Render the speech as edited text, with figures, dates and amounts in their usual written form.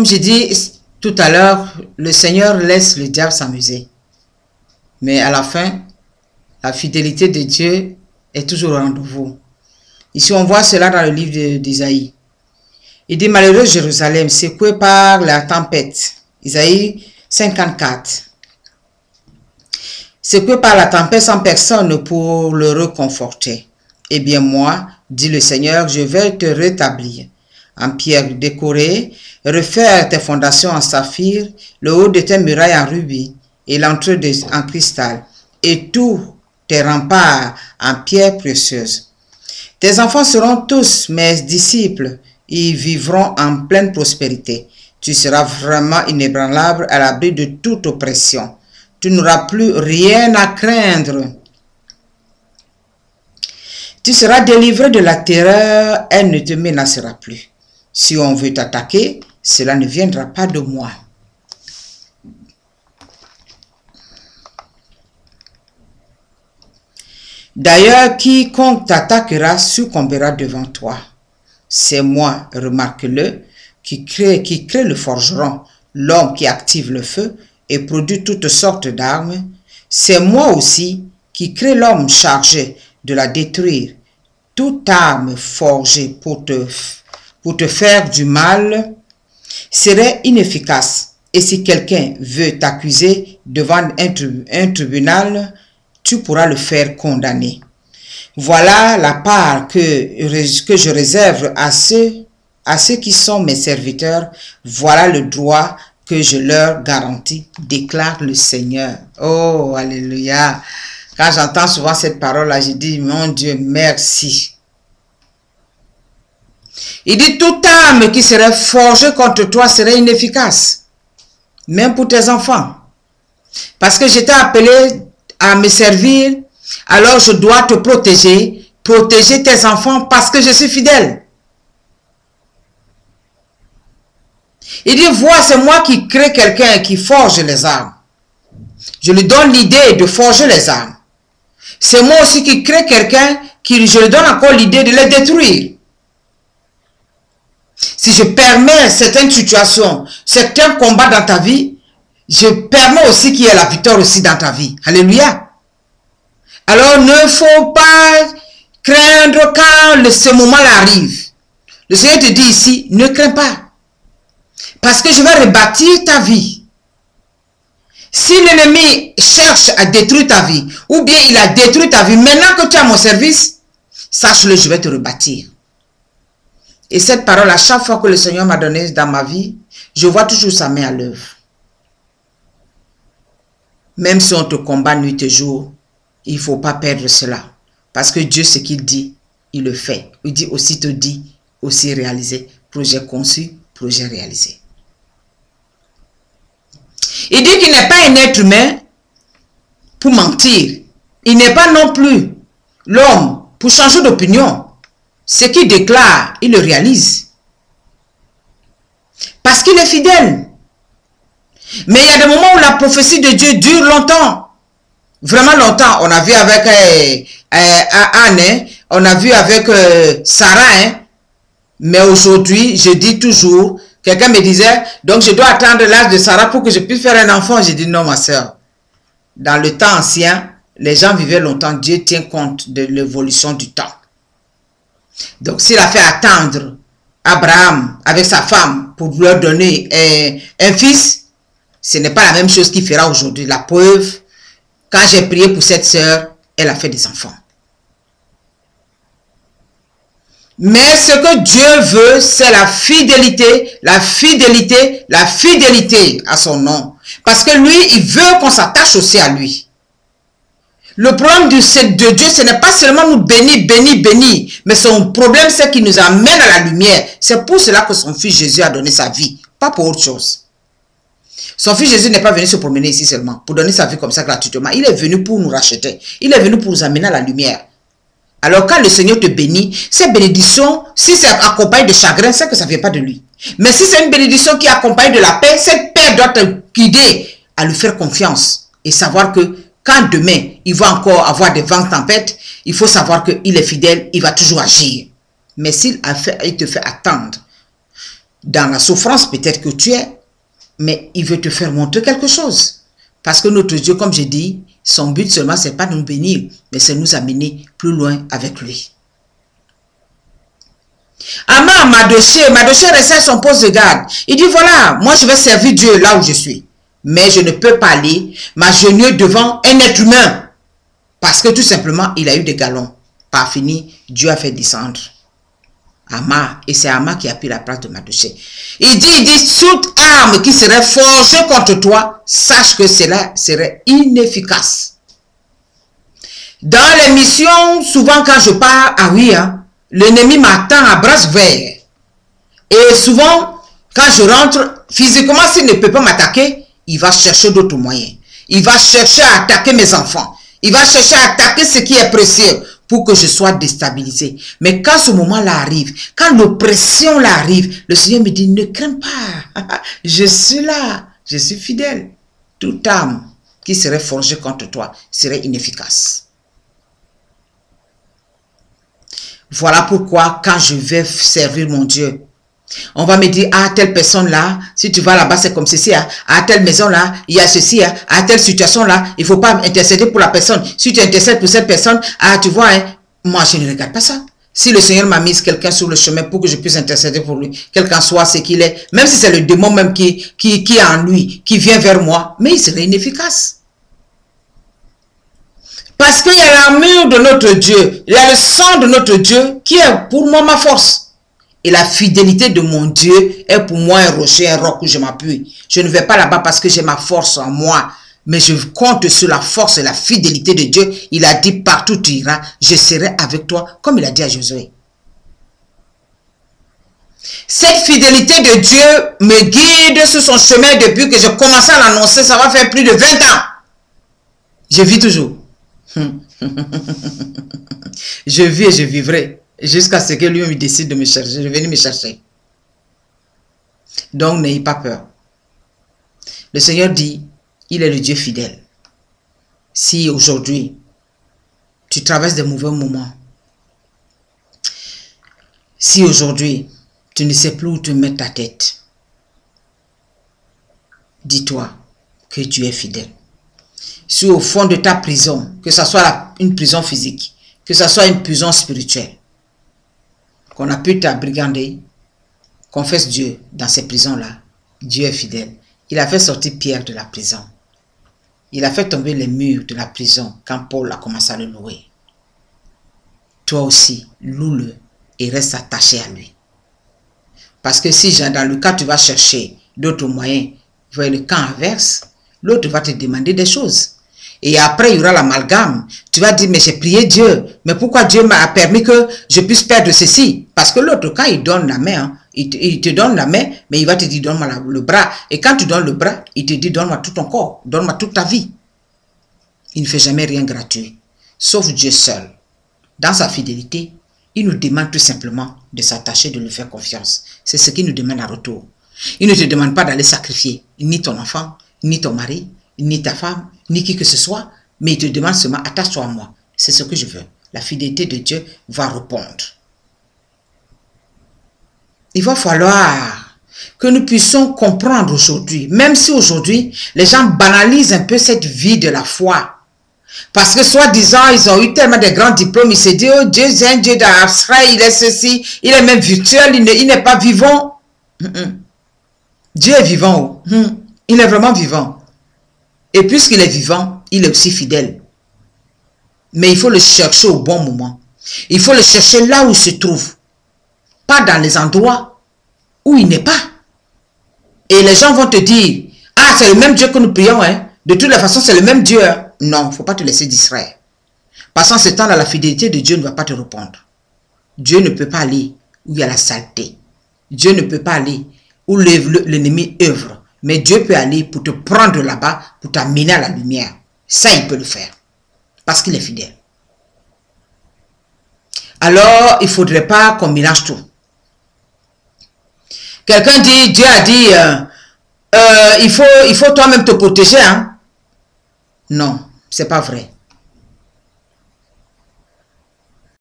Comme j'ai dit tout à l'heure, le Seigneur laisse le diable s'amuser. Mais à la fin, la fidélité de Dieu est toujours au rendez-vous. Ici, on voit cela dans le livre d'Isaïe. Il dit, malheureux Jérusalem, secoué par la tempête. Isaïe 54. Secoué par la tempête sans personne pour le réconforter. Eh bien moi, dit le Seigneur, je vais te rétablir en pierre décorée, refaire tes fondations en saphir, le haut de tes murailles en rubis et l'entrée en cristal, et tous tes remparts en pierre précieuse. Tes enfants seront tous mes disciples, ils vivront en pleine prospérité. Tu seras vraiment inébranlable à l'abri de toute oppression. Tu n'auras plus rien à craindre. Tu seras délivré de la terreur, elle ne te menacera plus. Si on veut t'attaquer, cela ne viendra pas de moi. D'ailleurs, quiconque t'attaquera succombera devant toi. C'est moi, remarque-le, qui crée le forgeron, l'homme qui active le feu et produit toutes sortes d'armes. C'est moi aussi qui crée l'homme chargé de la détruire. Toute arme forgée pour te faire du mal serait inefficace. Et si quelqu'un veut t'accuser devant un tribunal, tu pourras le faire condamner. Voilà la part que je réserve à ceux qui sont mes serviteurs. Voilà le droit que je leur garantis, déclare le Seigneur. Oh, alléluia. Quand j'entends souvent cette parole-là, je dis, mon Dieu, merci. Il dit, toute arme qui serait forgée contre toi serait inefficace, même pour tes enfants. Parce que j'étais appelé à me servir, alors je dois te protéger tes enfants parce que je suis fidèle. Il dit, vois, c'est moi qui crée quelqu'un qui forge les armes. Je lui donne l'idée de forger les armes. C'est moi aussi qui crée quelqu'un qui, je lui donne encore l'idée de les détruire. Si je permets certaines situations, certains combats dans ta vie, je permets aussi qu'il y ait la victoire aussi dans ta vie. Alléluia. Alors ne faut pas craindre quand ce moment-là arrive. Le Seigneur te dit ici, ne crains pas. Parce que je vais rebâtir ta vie. Si l'ennemi cherche à détruire ta vie, ou bien il a détruit ta vie, maintenant que tu as mon service, sache-le, je vais te rebâtir. Et cette parole, à chaque fois que le Seigneur m'a donné dans ma vie, je vois toujours sa main à l'œuvre. Même si on te combat nuit et jour, il ne faut pas perdre cela. Parce que Dieu, ce qu'il dit, il le fait. Il dit aussi te dit, aussi réalisé. Projet conçu, projet réalisé. Il dit qu'il n'est pas un être humain pour mentir. Il n'est pas non plus l'homme pour changer d'opinion. Ce qu'il déclare, il le réalise. Parce qu'il est fidèle. Mais il y a des moments où la prophétie de Dieu dure longtemps. Vraiment longtemps. On a vu avec Anne, on a vu avec Sarah. Mais aujourd'hui, je dis toujours, quelqu'un me disait, donc je dois attendre l'âge de Sarah pour que je puisse faire un enfant. J'ai dit non, ma soeur. Dans le temps ancien, les gens vivaient longtemps. Dieu tient compte de l'évolution du temps. Donc, s'il a fait attendre Abraham avec sa femme pour leur donner un fils, ce n'est pas la même chose qu'il fera aujourd'hui. La preuve, quand j'ai prié pour cette sœur, elle a fait des enfants. Mais ce que Dieu veut, c'est la fidélité, la fidélité, la fidélité à son nom. Parce que lui, il veut qu'on s'attache aussi à lui. Le problème de Dieu, ce n'est pas seulement nous bénir, bénir, bénir. Mais son problème, c'est qu'il nous amène à la lumière. C'est pour cela que son fils Jésus a donné sa vie. Pas pour autre chose. Son fils Jésus n'est pas venu se promener ici seulement. Pour donner sa vie comme ça gratuitement. Il est venu pour nous racheter. Il est venu pour nous amener à la lumière. Alors quand le Seigneur te bénit, cette bénédiction, si c'est accompagné de chagrin, c'est que ça ne vient pas de lui. Mais si c'est une bénédiction qui accompagne de la paix, cette paix doit te guider à lui faire confiance. Et savoir que quand demain, il va encore avoir des vents tempêtes, il faut savoir qu'il est fidèle, il va toujours agir. Mais s'il te fait attendre, dans la souffrance peut-être que tu es, mais il veut te faire montrer quelque chose. Parce que notre Dieu, comme je dis, son but seulement, c'est pas de nous bénir, mais c'est nous amener plus loin avec lui. Ama Mardochée restait à son poste de garde. Il dit, voilà, moi je vais servir Dieu là où je suis. Mais je ne peux pas aller m'agenouiller devant un être humain. Parce que tout simplement, il a eu des galons. Pas fini, Dieu a fait descendre Ama. Et c'est Ama qui a pris la place de Mardochée. Il dit, toute arme qui serait forgée contre toi, sache que cela serait inefficace. Dans les missions, souvent quand je pars à Ouia, l'ennemi m'attend à bras ouverts. Et souvent, quand je rentre, physiquement, s'il ne peut pas m'attaquer, il va chercher d'autres moyens. Il va chercher à attaquer mes enfants. Il va chercher à attaquer ce qui est précieux pour que je sois déstabilisé. Mais quand ce moment-là arrive, quand l'oppression là arrive, le Seigneur me dit, ne crains pas. Je suis là. Je suis fidèle. Toute arme qui serait forgée contre toi serait inefficace. Voilà pourquoi quand je vais servir mon Dieu, on va me dire, ah, telle personne là, si tu vas là-bas, c'est comme ceci, à telle maison là, il y a ceci, à telle situation là, il ne faut pas intercéder pour la personne. Si tu intercèdes pour cette personne, ah, tu vois, hein, moi je ne regarde pas ça. Si le Seigneur m'a mis quelqu'un sur le chemin pour que je puisse intercéder pour lui, quel qu'en soit ce qu'il est, même si c'est le démon même qui est en lui, qui vient vers moi, mais il serait inefficace. Parce qu'il y a l'armure de notre Dieu, il y a le sang de notre Dieu qui est pour moi ma force. Et la fidélité de mon Dieu est pour moi un rocher, un roc où je m'appuie. Je ne vais pas là-bas parce que j'ai ma force en moi, mais je compte sur la force et la fidélité de Dieu. Il a dit, partout tu iras, je serai avec toi, comme il a dit à Josué. Cette fidélité de Dieu me guide sur son chemin depuis que j'ai commencé à l'annoncer. Ça va faire plus de 20 ans. Je vis toujours. Je vis et je vivrai jusqu'à ce que lui me décide de me chercher, de venir me chercher. Donc n'ayez pas peur. Le Seigneur dit, il est le Dieu fidèle. Si aujourd'hui tu traverses des mauvais moments, si aujourd'hui tu ne sais plus où te mettre ta tête, dis-toi que tu es fidèle. Si au fond de ta prison, que ce soit une prison physique, que ce soit une prison spirituelle, qu'on a pu t'abrigander, confesse Dieu dans ces prisons-là. Dieu est fidèle. Il a fait sortir Pierre de la prison. Il a fait tomber les murs de la prison quand Paul a commencé à le louer. Toi aussi, loue-le et reste attaché à lui. Parce que si dans le cas tu vas chercher d'autres moyens vers le camp inverse, l'autre va te demander des choses. Et après, il y aura l'amalgame. Tu vas dire, mais j'ai prié Dieu. Mais pourquoi Dieu m'a permis que je puisse perdre ceci? Parce que l'autre, quand il donne la main, hein, il te donne la main, mais il va te dire, donne-moi le bras. Et quand tu donnes le bras, il te dit, donne-moi tout ton corps, donne-moi toute ta vie. Il ne fait jamais rien gratuit, sauf Dieu seul. Dans sa fidélité, il nous demande tout simplement de s'attacher, de lui faire confiance. C'est ce qu'il nous demande en retour. Il ne te demande pas d'aller sacrifier ni ton enfant, ni ton mari, ni ta femme, ni qui que ce soit, mais il te demande seulement, attache-toi à moi. C'est ce que je veux. La fidélité de Dieu va répondre. Il va falloir que nous puissions comprendre aujourd'hui, même si aujourd'hui, les gens banalisent un peu cette vie de la foi. Parce que soi-disant, ils ont eu tellement de grands diplômes, ils se disent, oh Dieu, c'est un Dieu d'abstrait, il est ceci, il est même virtuel, il n'est pas vivant. Dieu est vivant. Il est vraiment vivant. Et puisqu'il est vivant, il est aussi fidèle. Mais il faut le chercher au bon moment. Il faut le chercher là où il se trouve. Pas dans les endroits où il n'est pas. Et les gens vont te dire, ah, c'est le même Dieu que nous prions. Hein. De toutes les façons, c'est le même Dieu. Hein. Non, il ne faut pas te laisser distraire. Passant ce temps-là, la fidélité de Dieu ne va pas te répondre. Dieu ne peut pas aller où il y a la saleté. Dieu ne peut pas aller où l'ennemi œuvre. Mais Dieu peut aller pour te prendre là-bas, pour t'amener à la lumière. Ça, il peut le faire. Parce qu'il est fidèle. Alors, il ne faudrait pas qu'on mélange tout. Quelqu'un dit, Dieu a dit, il faut toi-même te protéger. Hein? Non, ce n'est pas vrai.